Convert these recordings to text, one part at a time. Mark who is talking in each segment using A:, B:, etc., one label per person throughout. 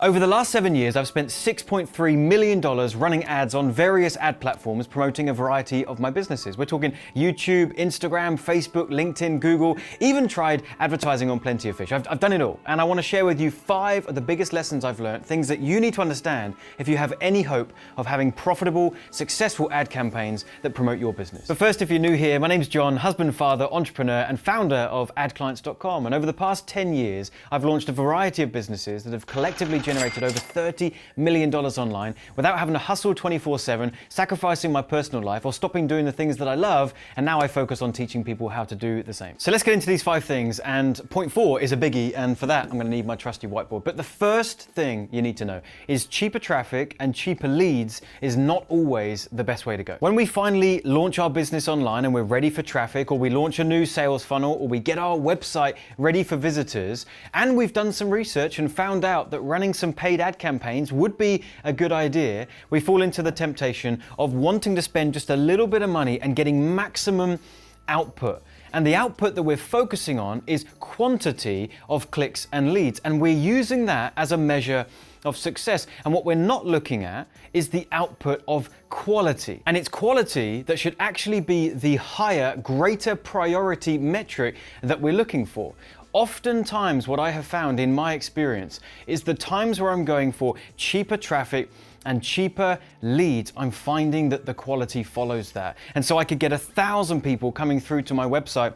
A: Over the last 7 years, I've spent $6.3 million running ads on various ad platforms promoting a variety of my businesses. We're talking YouTube, Instagram, Facebook, LinkedIn, Google, even tried advertising on Plenty of Fish. I've done it all. And I want to share with you 5 of the biggest lessons I've learned, things that you need to understand if you have any hope of having profitable, successful ad campaigns that promote your business. But first, if you're new here, my name's John, husband, father, entrepreneur, and founder of AdClients.com. And over the past 10 years, I've launched a variety of businesses that have collectively generated over $30 million online without having to hustle 24/7, sacrificing my personal life or stopping doing the things that I love, and now I focus on teaching people how to do the same. So let's get into these 5 things, and point 4 is a biggie, and for that I'm going to need my trusty whiteboard. But the first thing you need to know is cheaper traffic and cheaper leads is not always the best way to go. When we finally launch our business online and we're ready for traffic, or we launch a new sales funnel, or we get our website ready for visitors, and we've done some research and found out that running some paid ad campaigns would be a good idea, we fall into the temptation of wanting to spend just a little bit of money and getting maximum output. And the output that we're focusing on is quantity of clicks and leads. And we're using that as a measure of success. And what we're not looking at is the output of quality. And it's quality that should actually be the higher, greater priority metric that we're looking for. Oftentimes, what I have found in my experience is the times where I'm going for cheaper traffic and cheaper leads, I'm finding that the quality follows that. And so I could get 1,000 people coming through to my website,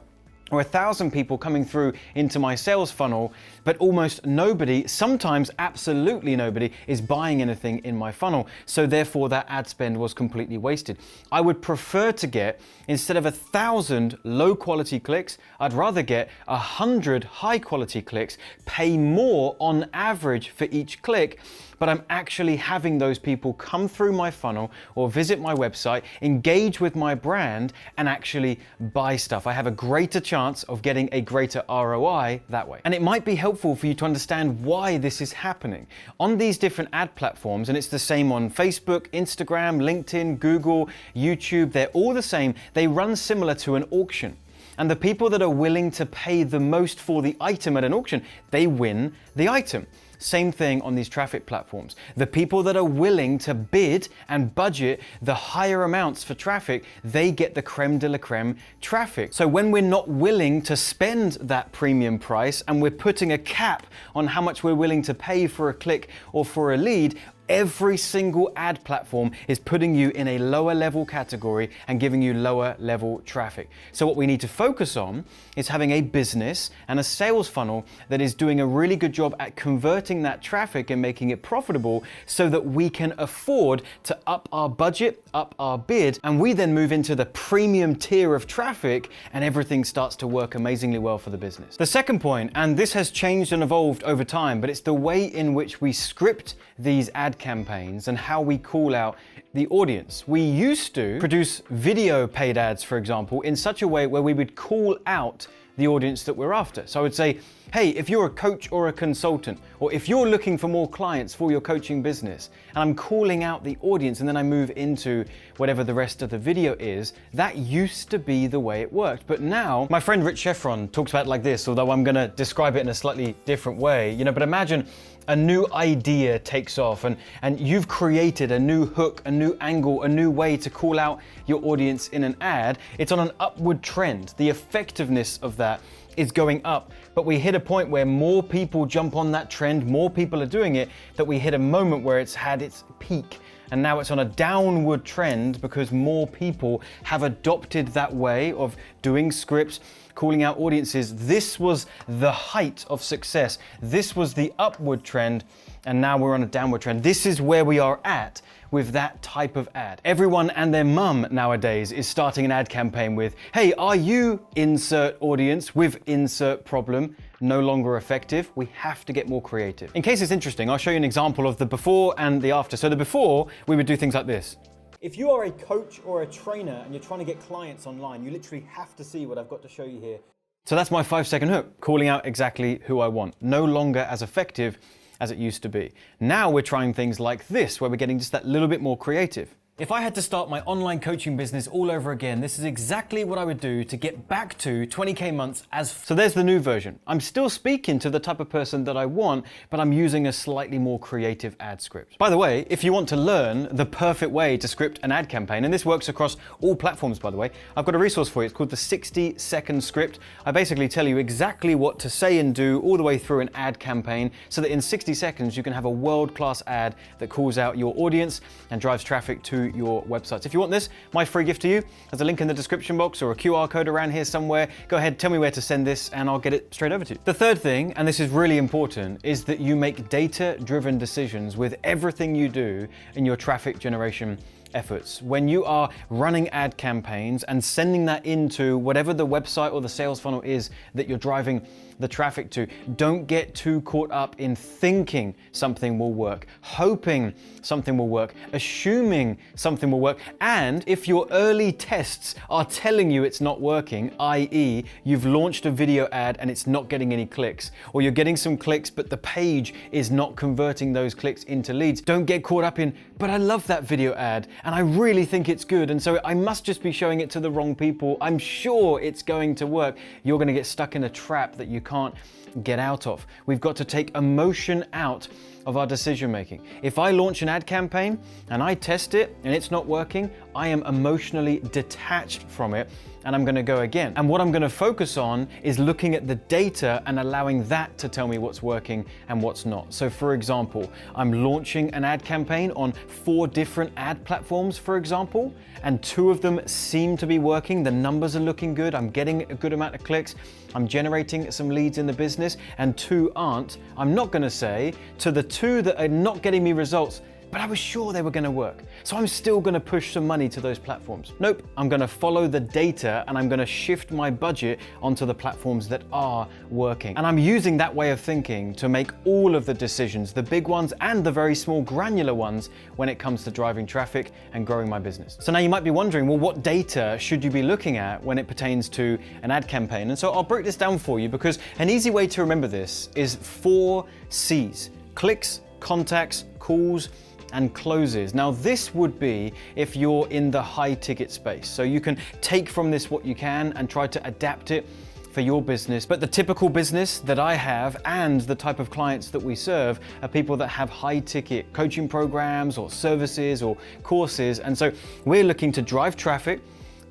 A: or 1,000 people coming through into my sales funnel, but almost nobody, sometimes absolutely nobody, is buying anything in my funnel. So therefore that ad spend was completely wasted. I would prefer to get, instead of 1,000 low quality clicks, I'd rather get 100 high quality clicks, pay more on average for each click, but I'm actually having those people come through my funnel or visit my website, engage with my brand, and actually buy stuff. I have a greater chance of getting a greater ROI that way. And it might be helpful for you to understand why this is happening. On these different ad platforms, and it's the same on Facebook, Instagram, LinkedIn, Google, YouTube, they're all the same. They run similar to an auction. And the people that are willing to pay the most for the item at an auction, they win the item. Same thing on these traffic platforms. The people that are willing to bid and budget the higher amounts for traffic, they get the creme de la creme traffic. So when we're not willing to spend that premium price and we're putting a cap on how much we're willing to pay for a click or for a lead, every single ad platform is putting you in a lower level category and giving you lower level traffic. So what we need to focus on is having a business and a sales funnel that is doing a really good job at converting that traffic and making it profitable, so that we can afford to up our budget, up our bid, and we then move into the premium tier of traffic and everything starts to work amazingly well for the business. The second point, and this has changed and evolved over time, but it's the way in which we script these ad campaigns and how we call out the audience. We used to produce video paid ads, for example, in such a way where we would call out the audience that we're after. So I would say, hey, if you're a coach or a consultant, or if you're looking for more clients for your coaching business, and I'm calling out the audience and then I move into whatever the rest of the video is, that used to be the way it worked. But now, my friend Rich Sheffron talks about it like this, although I'm gonna describe it in a slightly different way. But imagine a new idea takes off and you've created a new hook, a new angle, a new way to call out your audience in an ad. It's on an upward trend. The effectiveness of that is going up, but we hit a point where more people jump on that trend, more people are doing it, that we hit a moment where it's had its peak. And now it's on a downward trend because more people have adopted that way of doing scripts, calling out audiences. This was the height of success. This was the upward trend, and now we're on a downward trend. This is where we are at with that type of ad. Everyone and their mum nowadays is starting an ad campaign with, hey, are you insert audience with insert problem no longer effective? We have to get more creative. In case it's interesting, I'll show you an example of the before and the after. So the before, we would do things like this. If you are a coach or a trainer and you're trying to get clients online, you literally have to see what I've got to show you here. So that's my 5-second hook, calling out exactly who I want. No longer as effective as it used to be. Now we're trying things like this, where we're getting just that little bit more creative. If I had to start my online coaching business all over again, this is exactly what I would do to get back to 20K months so there's the new version. I'm still speaking to the type of person that I want, but I'm using a slightly more creative ad script. By the way, if you want to learn the perfect way to script an ad campaign, and this works across all platforms, by the way, I've got a resource for you. It's called the 60-second script. I basically tell you exactly what to say and do all the way through an ad campaign so that in 60 seconds you can have a world-class ad that calls out your audience and drives traffic to your websites. If you want this, my free gift to you, there's a link in the description box or a QR code around here somewhere. Go ahead, tell me where to send this and I'll get it straight over to you. The third thing, and this is really important, is that you make data-driven decisions with everything you do in your traffic generation efforts. When you are running ad campaigns and sending that into whatever the website or the sales funnel is that you're driving the traffic to, don't get too caught up in thinking something will work, hoping something will work, assuming something will work. And if your early tests are telling you it's not working, i.e. you've launched a video ad and it's not getting any clicks, or you're getting some clicks but the page is not converting those clicks into leads, don't get caught up in, but I love that video ad and I really think it's good, and so I must just be showing it to the wrong people. I'm sure it's going to work. You're going to get stuck in a trap that you can't get out of. We've got to take emotion out of our decision making. If I launch an ad campaign and I test it and it's not working, I am emotionally detached from it and I'm going to go again. And what I'm going to focus on is looking at the data and allowing that to tell me what's working and what's not. So for example, I'm launching an ad campaign on 4 different ad platforms, for example, and 2 of them seem to be working. The numbers are looking good. I'm getting a good amount of clicks. I'm generating some leads in the business, and 2 aren't. I'm not going to say to the 2 that are not getting me results, but I was sure they were going to work, so I'm still going to push some money to those platforms. Nope, I'm going to follow the data and I'm going to shift my budget onto the platforms that are working. And I'm using that way of thinking to make all of the decisions, the big ones and the very small granular ones, when it comes to driving traffic and growing my business. So now you might be wondering, well, what data should you be looking at when it pertains to an ad campaign? And so I'll break this down for you, because an easy way to remember this is 4 C's: clicks, contacts, calls, and closes. Now this would be if you're in the high ticket space. So you can take from this what you can and try to adapt it for your business. But the typical business that I have and the type of clients that we serve are people that have high ticket coaching programs or services or courses. And so we're looking to drive traffic,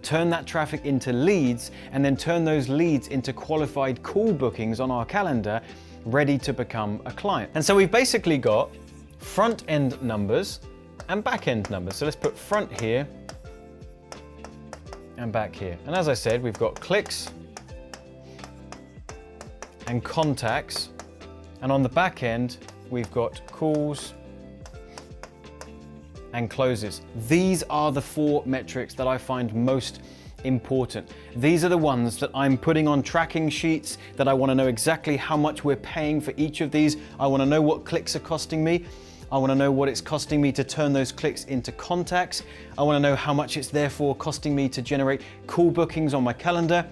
A: turn that traffic into leads, and then turn those leads into qualified call bookings on our calendar, ready to become a client. And so we've basically got front end numbers and back end numbers. So let's put front here and back here. And as I said, we've got clicks and contacts. And on the back end, we've got calls and closes. These are the 4 metrics that I find most important. These are the ones that I'm putting on tracking sheets, that I want to know exactly how much we're paying for each of these. I want to know what clicks are costing me. I want to know what it's costing me to turn those clicks into contacts. I want to know how much it's therefore costing me to generate call bookings on my calendar.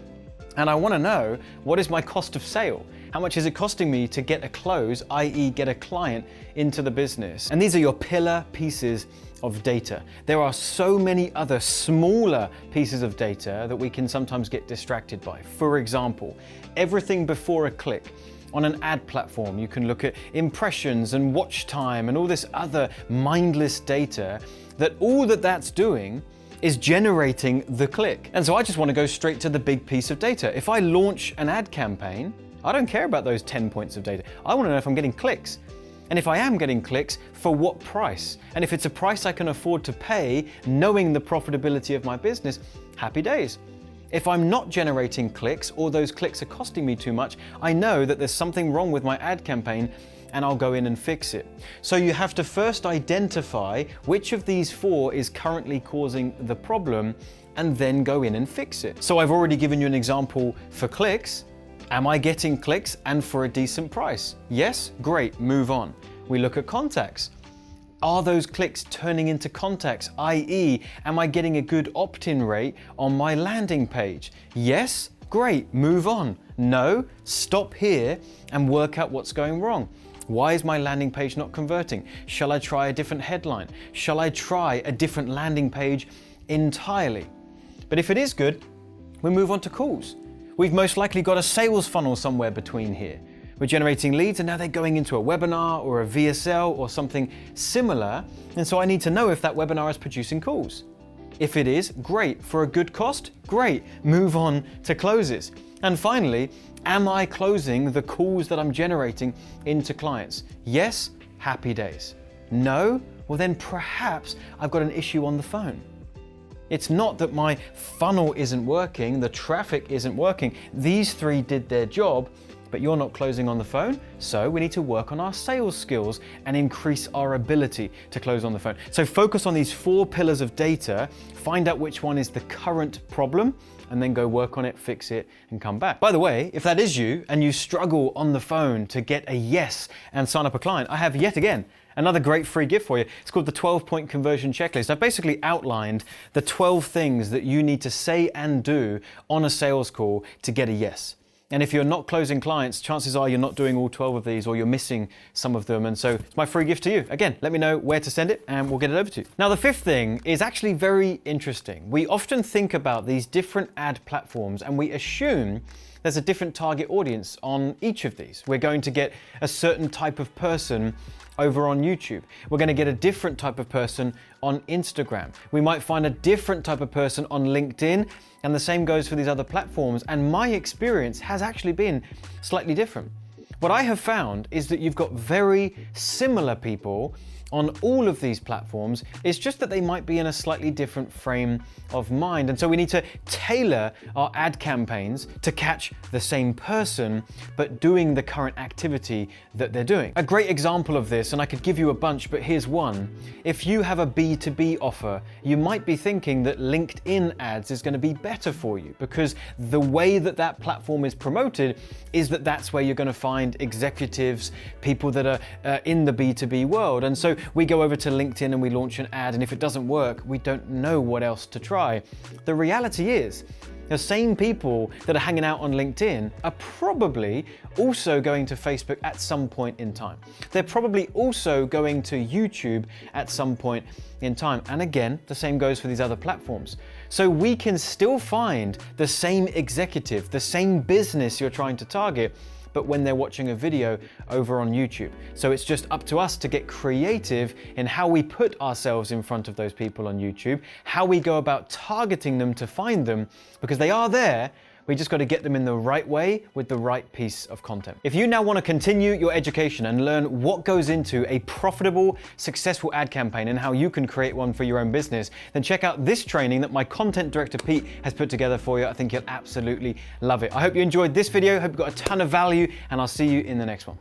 A: And I want to know, what is my cost of sale? How much is it costing me to get a close, i.e. get a client into the business? And these are your pillar pieces of data. There are so many other smaller pieces of data that we can sometimes get distracted by. For example, everything before a click. On an ad platform, you can look at impressions and watch time and all this other mindless data that all that's doing is generating the click. And so I just want to go straight to the big piece of data. If I launch an ad campaign, I don't care about those 10 points of data. I want to know if I'm getting clicks. And if I am getting clicks, for what price? And if it's a price I can afford to pay, knowing the profitability of my business, happy days. If I'm not generating clicks, or those clicks are costing me too much, I know that there's something wrong with my ad campaign and I'll go in and fix it. So you have to first identify which of these 4 is currently causing the problem and then go in and fix it. So I've already given you an example for clicks. Am I getting clicks and for a decent price? Yes? Great, move on. We look at contacts. Are those clicks turning into contacts? i.e., am I getting a good opt-in rate on my landing page? Yes? Great, move on. No? Stop here and work out what's going wrong. Why is my landing page not converting? Shall I try a different headline? Shall I try a different landing page entirely? But if it is good, we move on to calls. We've most likely got a sales funnel somewhere between here. We're generating leads and now they're going into a webinar or a VSL or something similar. And so I need to know if that webinar is producing calls. If it is, great. For a good cost, great. Move on to closes. And finally, am I closing the calls that I'm generating into clients? Yes, happy days. No? Well, then perhaps I've got an issue on the phone. It's not that my funnel isn't working, the traffic isn't working. These three did their job, but you're not closing on the phone, so we need to work on our sales skills and increase our ability to close on the phone. So focus on these 4 pillars of data, find out which one is the current problem, and then go work on it, fix it, and come back. By the way, if that is you and you struggle on the phone to get a yes and sign up a client, I have yet again another great free gift for you. It's called the 12-point conversion checklist. I've basically outlined the 12 things that you need to say and do on a sales call to get a yes. And if you're not closing clients, chances are you're not doing all 12 of these or you're missing some of them. And so it's my free gift to you. Again, let me know where to send it and we'll get it over to you. Now, the 5th thing is actually very interesting. We often think about these different ad platforms and we assume there's a different target audience on each of these. We're going to get a certain type of person over on YouTube. We're going to get a different type of person on Instagram. We might find a different type of person on LinkedIn, and the same goes for these other platforms. And my experience has actually been slightly different. What I have found is that you've got very similar people on all of these platforms. It's just that they might be in a slightly different frame of mind. And so we need to tailor our ad campaigns to catch the same person, but doing the current activity that they're doing. A great example of this, and I could give you a bunch, but here's one. If you have a B2B offer, you might be thinking that LinkedIn ads is going to be better for you because the way that that platform is promoted is that that's where you're going to find executives, people that are in the B2B world. And so we go over to LinkedIn and we launch an ad, and if it doesn't work, we don't know what else to try. The reality is, the same people that are hanging out on LinkedIn are probably also going to Facebook at some point in time. They're probably also going to YouTube at some point in time. And again, the same goes for these other platforms. So we can still find the same executive, the same business you're trying to target, but when they're watching a video over on YouTube. So it's just up to us to get creative in how we put ourselves in front of those people on YouTube, how we go about targeting them to find them, because they are there. We just got to get them in the right way with the right piece of content. If you now want to continue your education and learn what goes into a profitable, successful ad campaign and how you can create one for your own business, then check out this training that my content director Pete has put together for you. I think you'll absolutely love it. I hope you enjoyed this video. Hope you got a ton of value, and I'll see you in the next one.